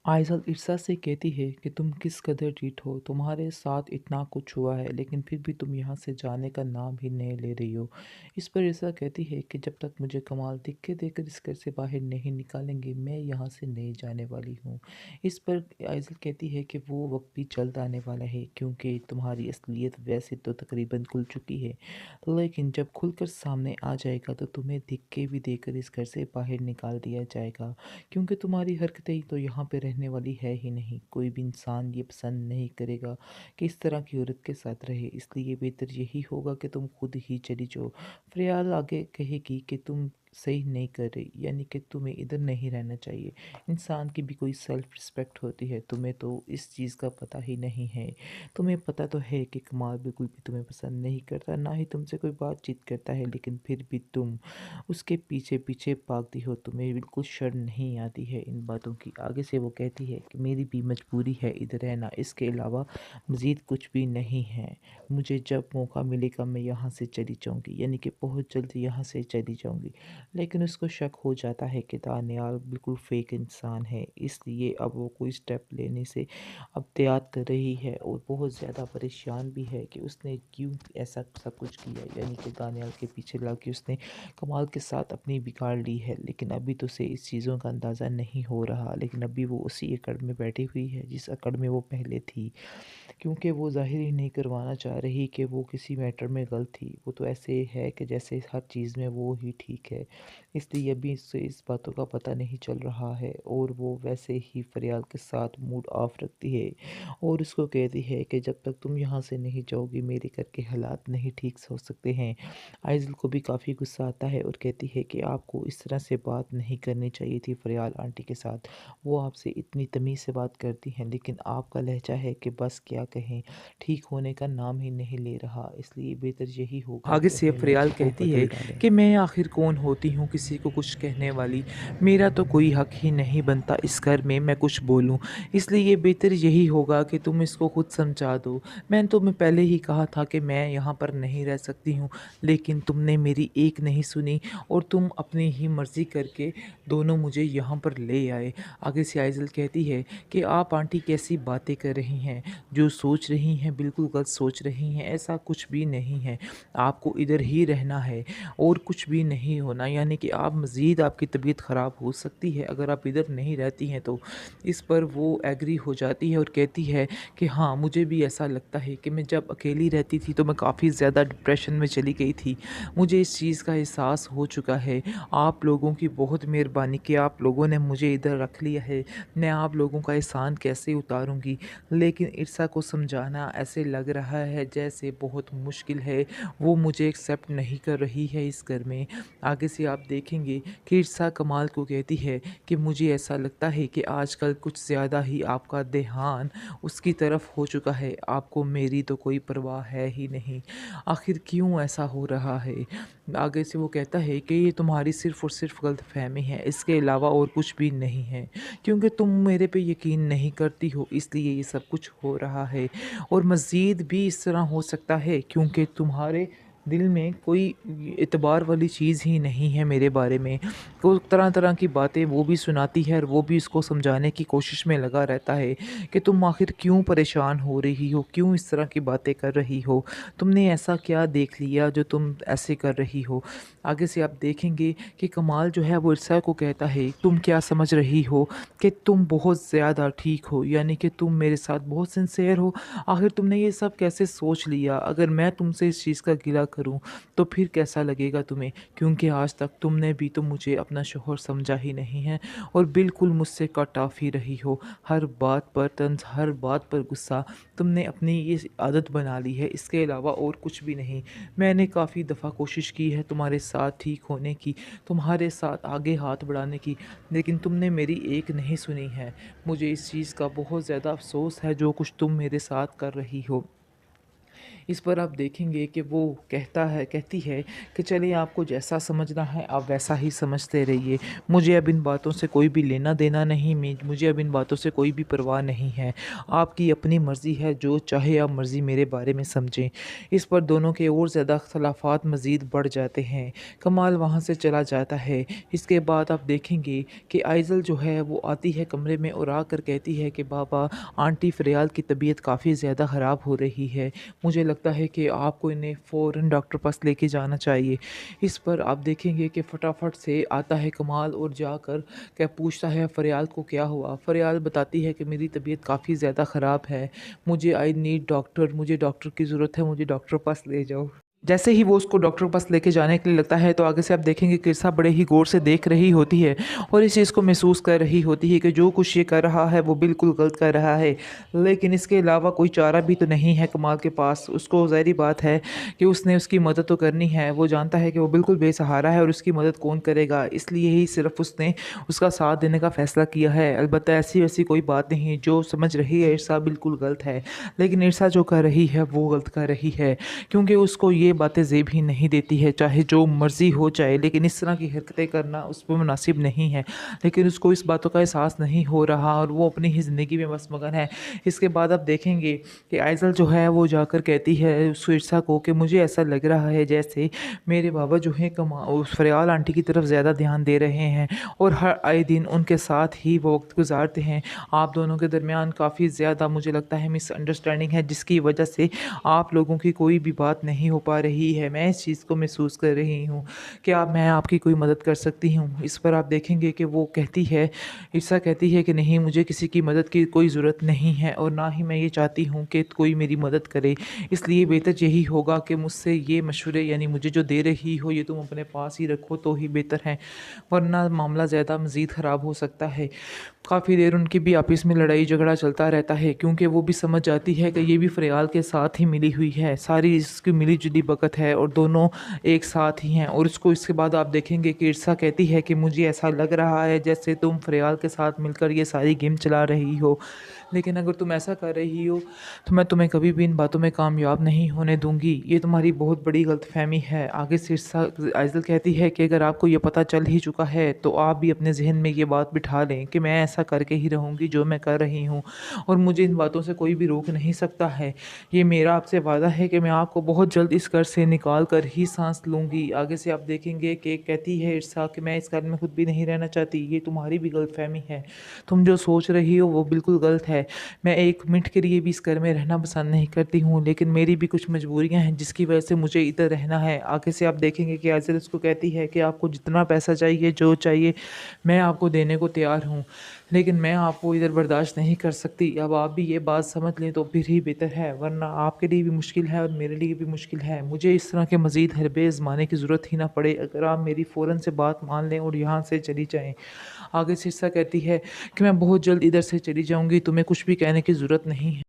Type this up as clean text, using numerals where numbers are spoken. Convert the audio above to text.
आइज़ल ईर्ष्या से कहती है कि तुम किस कदर ढीठ हो, तुम्हारे साथ इतना कुछ हुआ है लेकिन फिर भी तुम यहाँ से जाने का नाम ही नहीं ले रही हो। इस पर ईर्ष्या कहती है कि जब तक मुझे कमाल दिक्कत देकर इस घर से बाहर नहीं निकालेंगे, मैं यहाँ से नहीं जाने वाली हूँ। इस पर आइज़ल कहती है कि वो वक्त भी जल्द आने वाला है, क्योंकि तुम्हारी असलियत वैसे तो तकरीबन खुल चुकी है, लेकिन जब खुलकर सामने आ जाएगा तो तुम्हें धिक्के भी देकर इस घर से बाहर निकाल दिया जाएगा, क्योंकि तुम्हारी हरकतें तो यहाँ पे रहने वाली है ही नहीं। कोई भी इंसान ये पसंद नहीं करेगा कि इस तरह की औरत के साथ रहे, इसलिए बेहतर यही होगा कि तुम खुद ही चली जाओ। फ़रियाल आगे कहेगी कि तुम सही नहीं कर रही, यानी कि तुम्हें इधर नहीं रहना चाहिए। इंसान की भी कोई सेल्फ रिस्पेक्ट होती है, तुम्हें तो इस चीज़ का पता ही नहीं है। तुम्हें पता तो है कि कमाल बिल्कुल भी तुम्हें पसंद नहीं करता, ना ही तुमसे कोई बातचीत करता है, लेकिन फिर भी तुम उसके पीछे पीछे भागती हो, तुम्हें बिल्कुल शर्म नहीं आती है इन बातों की। आगे से वो कहती है कि मेरी भी मजबूरी है इधर रहना, इसके अलावा मज़ीद कुछ भी नहीं है। मुझे जब मौका मिलेगा मैं यहाँ से चली जाऊँगी, यानी कि बहुत जल्द यहाँ से चली जाऊँगी। लेकिन उसको शक हो जाता है कि दानियाल बिल्कुल फेक इंसान है, इसलिए अब वो कोई स्टेप लेने से अब तैयार कर रही है और बहुत ज़्यादा परेशान भी है कि उसने क्यों ऐसा सब कुछ किया, यानी कि दानियाल के पीछे लग के उसने कमाल के साथ अपनी बिगाड़ ली है। लेकिन अभी तो उसे इस चीज़ों का अंदाज़ा नहीं हो रहा, लेकिन अभी वो उसी अकड़ में बैठी हुई है जिस अकड़ में वो पहले थी, क्योंकि वो ज़ाहिर ही नहीं करवाना चाह रही कि वो किसी मैटर में गलत थी। वो तो ऐसे है कि जैसे हर चीज़ में वो ही ठीक है, इसलिए अभी इससे इस बातों का पता नहीं चल रहा है और वो वैसे ही फ़रियाल के साथ मूड ऑफ रखती है और उसको कहती है कि जब तक तुम यहाँ से नहीं जाओगी मेरे घर के हालात नहीं ठीक से हो सकते हैं। आइज़ल को भी काफ़ी गुस्सा आता है और कहती है कि आपको इस तरह से बात नहीं करनी चाहिए थी फ़रियाल आंटी के साथ। वो आपसे इतनी तमीज़ से बात करती हैं, लेकिन आपका लहजा है कि बस क्या कहें, ठीक होने का नाम ही नहीं ले रहा, इसलिए बेहतर यही होगा आगे कि से अपने फ़रियाल लहजे को कहती बदल है डालें। कि मैं आखिर कौन होती हूँ किसी को कुछ कहने वाली। मेरा तो कोई हक ही नहीं बनता इस घर में मैं कुछ बोलूँ। इसलिए बेहतर यही होगा कि तुम इसको खुद समझा दो। मैंने तुम्हें पहले ही कहा था कि मैं यहाँ पर नहीं रह सकती हूँ, लेकिन तुमने मेरी एक नहीं सुनी और तुम अपनी ही मर्ज़ी करके दोनों मुझे यहाँ पर ले आए। आगे से आइज़ल कहती है कि आप आंटी कैसी बातें कर रही हैं, जो सोच रही हैं बिल्कुल गलत सोच रही हैं, ऐसा कुछ भी नहीं है। आपको इधर ही रहना है और कुछ भी नहीं होना, यानी कि आप मज़ीद आपकी तबीयत ख़राब हो सकती है अगर आप इधर नहीं रहती हैं तो। इस पर वो एग्री हो जाती है और कहती है कि हाँ, मुझे भी ऐसा लगता है कि मैं जब अकेली रहती थी तो मैं काफ़ी ज़्यादा डिप्रेशन में चली गई थी। मुझे इस चीज़ का एहसास हो चुका है। आप लोगों की बहुत मेहरबानी कि आप लोगों ने मुझे इधर रख लिया है। मैं आप लोगों का एहसान कैसे उतारूँगी? लेकिन इर्सा को समझाना ऐसे लग रहा है जैसे बहुत मुश्किल है। वो मुझे एक्सेप्ट नहीं कर रही है इस घर में। आगे से आप देखेंगे कि इर्सा कमाल को कहती है कि मुझे ऐसा लगता है कि आजकल कुछ ज़्यादा ही आपका ध्यान उसकी तरफ हो चुका है। आपको मेरी तो कोई परवाह है ही नहीं। आखिर क्यों ऐसा हो रहा है? आगे से वो कहता है कि ये तुम्हारी सिर्फ़ और सिर्फ़ गलतफ़हमी है, इसके अलावा और कुछ भी नहीं है। क्योंकि तुम मेरे पे यकीन नहीं करती हो इसलिए ये सब कुछ हो रहा है और मज़ीद भी इस तरह हो सकता है क्योंकि तुम्हारे दिल में कोई एतबार वाली चीज़ ही नहीं है मेरे बारे में। वो तरह-तरह की बातें वो भी सुनाती है और वो भी इसको समझाने की कोशिश में लगा रहता है कि तुम आखिर क्यों परेशान हो रही हो? क्यों इस तरह की बातें कर रही हो? तुमने ऐसा क्या देख लिया जो तुम ऐसे कर रही हो? आगे से आप देखेंगे कि कमाल जो है वो इर्सा को कहता है, तुम क्या समझ रही हो कि तुम बहुत ज़्यादा ठीक हो, यानी कि तुम मेरे साथ बहुत सिंसियर हो। आखिर तुमने ये सब कैसे सोच लिया? अगर मैं तुमसे इस चीज़ का गिला करूँ, तो फिर कैसा लगेगा तुम्हें? क्योंकि आज तक तुमने भी तो मुझे अपना शौहर समझा ही नहीं है और बिल्कुल मुझसे कट ऑफ ही रही हो। हर बात पर तंज़, हर बात पर गुस्सा, तुमने अपनी ये आदत बना ली है, इसके अलावा और कुछ भी नहीं। मैंने काफ़ी दफ़ा कोशिश की है तुम्हारे साथ ठीक होने की, तुम्हारे साथ आगे हाथ बढ़ाने की, लेकिन तुमने मेरी एक नहीं सुनी है। मुझे इस चीज़ का बहुत ज़्यादा अफ़सोस है जो कुछ तुम मेरे साथ कर रही हो। इस पर आप देखेंगे कि वो कहती है कि चलिए आपको जैसा समझना है आप वैसा ही समझते रहिए। मुझे अब इन बातों से कोई भी लेना देना नहीं, मुझे अब इन बातों से कोई भी परवाह नहीं है। आपकी अपनी मर्ज़ी है, जो चाहे आप मर्ज़ी मेरे बारे में समझें। इस पर दोनों के और ज़्यादा अख्तलाफ़ात मज़ीद बढ़ जाते हैं। कमाल वहाँ से चला जाता है। इसके बाद आप देखेंगे कि आइज़ल जो है वो आती है कमरे में और आकर कहती है कि बाबा, आंटी फ़रियाल की तबीयत काफ़ी ज़्यादा ख़राब हो रही है। मुझे लगता है कि आपको इन्हें फ़ौरन डॉक्टर पास लेके जाना चाहिए। इस पर आप देखेंगे कि फटाफट से आता है कमाल और जाकर क्या पूछता है फ़रियाल को क्या हुआ। फ़रियाल बताती है कि मेरी तबीयत काफ़ी ज़्यादा ख़राब है, मुझे डॉक्टर की ज़रूरत है, मुझे डॉक्टर पास ले जाओ। जैसे ही वो उसको डॉक्टर के पास लेके जाने के लिए लगता है तो आगे से आप देखेंगे कि किरसा बड़े ही गौर से देख रही होती है और इस चीज़ को महसूस कर रही होती है कि जो कुछ ये कर रहा है वो बिल्कुल गलत कर रहा है, लेकिन इसके अलावा कोई चारा भी तो नहीं है कमाल के पास। उसको ज़ाहिर बात है कि उसने उसकी मदद तो करनी है। वो जानता है कि वो बिल्कुल बेसहारा है और उसकी मदद कौन करेगा, इसलिए ही सिर्फ उसने उसका साथ देने का फ़ैसला किया है। अलबत्ता ऐसी वैसी कोई बात नहीं, जो समझ रही है इरसा बिल्कुल गलत है, लेकिन इरसा जो कर रही है वो गलत कर रही है, क्योंकि उसको ये बातें ज़ेब ही नहीं देती है, चाहे जो मर्ज़ी हो जाए, लेकिन इस तरह की हरकतें करना उस पर मुनासिब नहीं है। लेकिन उसको इस बातों का एहसास नहीं हो रहा और वो अपनी ही ज़िंदगी में बस मगन है। इसके बाद आप देखेंगे कि आइज़ल जो है वो जाकर कहती है उस इरसा को कि मुझे ऐसा लग रहा है जैसे मेरे बाबा जो हैं उस फ़रियाल आंटी की तरफ ज़्यादा ध्यान दे रहे हैं और हर आए दिन उनके साथ ही वो वक्त गुजारते हैं। आप दोनों के दरमियान काफ़ी ज़्यादा मुझे लगता है मिसअंडरस्टैंडिंग है, जिसकी वजह से आप लोगों की कोई भी बात नहीं हो पा रही है। मैं इस चीज़ को महसूस कर रही हूँ। क्या मैं आपकी कोई मदद कर सकती हूँ? इस पर आप देखेंगे कि वो कहती है, ईसा कहती है कि नहीं, मुझे किसी की मदद की कोई ज़रूरत नहीं है और ना ही मैं ये चाहती हूँ कि कोई मेरी मदद करे। इसलिए बेहतर यही होगा कि मुझसे ये मशवरे, यानी मुझे जो दे रही हो ये तुम अपने पास ही रखो तो ही बेहतर है, वरना मामला ज़्यादा मज़ीद ख़राब हो सकता है। काफ़ी देर उनकी भी आपस में लड़ाई झगड़ा चलता रहता है, क्योंकि वो भी समझ जाती है कि ये भी फ़रियाल के साथ ही मिली हुई है, सारी इसकी मिली-जुली बकत है और दोनों एक साथ ही हैं। और इसके बाद आप देखेंगे कि इरसा कहती है कि मुझे ऐसा लग रहा है जैसे तुम फ़रियाल के साथ मिलकर ये सारी गेम चला रही हो, लेकिन अगर तुम ऐसा कर रही हो तो मैं तुम्हें कभी भी इन बातों में कामयाब नहीं होने दूँगी। ये तुम्हारी बहुत बड़ी गलतफ़हमी है। आगे से इरसा आइज़ल कहती है कि अगर आपको ये पता चल ही चुका है तो आप भी अपने ज़हन में ये बात बिठा लें कि मैं ऐसा करके ही रहूँगी जो मैं कर रही हूँ और मुझे इन बातों से कोई भी रोक नहीं सकता है। ये मेरा आपसे वादा है कि मैं आपको बहुत जल्द इस घर से निकाल कर ही सांस लूँगी। आगे से आप देखेंगे कि कहती है इरसा कि मैं इस घर में खुद भी नहीं रहना चाहती, ये तुम्हारी भी गलतफ़हमी है। तुम जो सोच रही हो वो बिल्कुल गलत है। मैं एक मिनट के लिए भी इस घर में रहना पसंद नहीं करती हूँ, लेकिन मेरी भी कुछ मजबूरियाँ हैं जिसकी वजह से मुझे इधर रहना है। आगे से आप देखेंगे कि आज़िल उसको कहती है कि आपको जितना पैसा चाहिए, जो चाहिए, मैं आपको देने को तैयार हूँ, लेकिन मैं आपको इधर बर्दाश्त नहीं कर सकती। अब आप भी ये बात समझ लें तो फिर ही बेहतर है, वरना आपके लिए भी मुश्किल है और मेरे लिए भी मुश्किल है। मुझे इस तरह के मज़ीद हरबे आज़माने की ज़रूरत ही ना पड़े अगर आप मेरी फ़ौरन से बात मान लें और यहाँ से चली जाएँ। आगे सिरसा कहती है कि मैं बहुत जल्द इधर से चली जाऊँगी, तुम्हें कुछ भी कहने की ज़रूरत नहीं है।